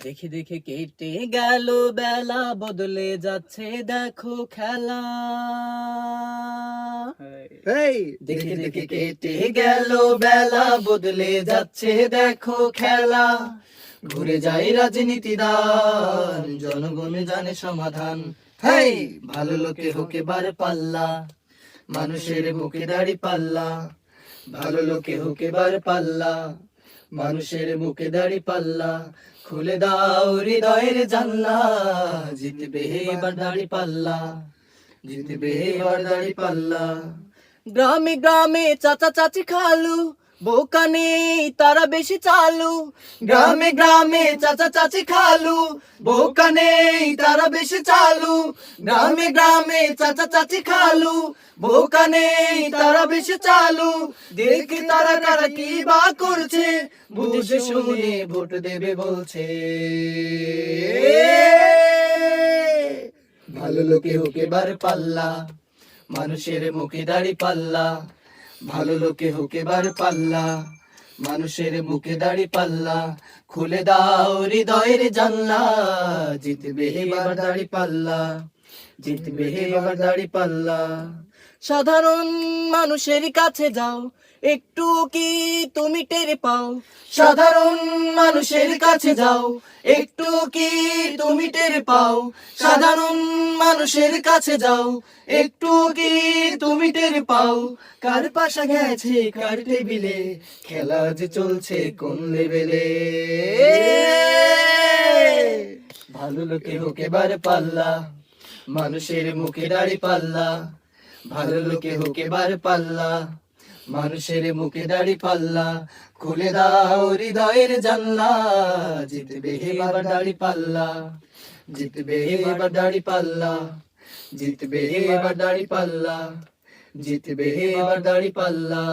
দেখে দেখে কেটে গেল বেলা, বদলে যাচ্ছে দেখো খেলা। এই দেখে দেখে কেটে গেল বেলা, বদলে যাচ্ছে দেখো খেলা। ঘুরে যায় রাজনীতিদান, জনগণ জানে সমাধান। হেই, ভালো লোকে হোক এবার পাল্লা, মানুষের বুকে দাড়ি পাল্লা। ভালো লোকে হোক এবার পাল্লা, মানুষের বুকে দাড়ি পাল্লা। খুলে দাও হৃদয়ের জানলা, জিতবে এবার দাড়ি পাল্লা, জিতবে এবার দাড়ি পাল্লা। গ্রামে গ্রামে চাচা চাচি খালু, বোকা নেই তারা বেশি চালু। গ্রামে গ্রামে চাচা চাচি খালু, বোকা নেই তারা বেশি চালু। গ্রামে গ্রামে চাচা চাচি খালু, বোকা নেই তারা বেশি চালু। দেখে তারা কারা কি বা করছে, বুঝে শুনে ভোট দেবে বলছে। ভালো লোকে হোক এবার পাল্লা, মানুষের মুখে দাড়ি পাল্লা। ভালো লোকে হোক এবার পাল্লা, মানুষের মুখে দাড়ি পাল্লা। খুলে দাও হৃদয়ের জানলা, জিতবে এবার দাড়ি পাল্লা, জিতবে এবার দাড়ি পাল্লা। সাধারণ মানুষের কাছে যাও, একটু কি তুমি টের পাও? সাধারণ মানুষের কাছে যাও, একটু কি তুমি টের পাও? সাধারণ মানুষের কাছে যাও, একটু কি তুমি টের পাও? কার পাশা গেছে কার টেবিলে, খেলা যে চলছে কোন লেভেলে। ভালো লোকে হোক এবার পাল্লা, মানুষের মুখে দাড়ি পাল্লা। ভালো লোকে হোক এবার পাল্লা, মানুষের মুখে দাড়ি পাল্লা। খুলে দাও হৃদয়ের জানলা, জিতবে এবার দাড়ি পাল্লা, জিতবে এবার দাড়ি পাল্লা, জিতবে এবার দাড়ি পাল্লা, জিতবে এবার দাড়ি পাল্লা।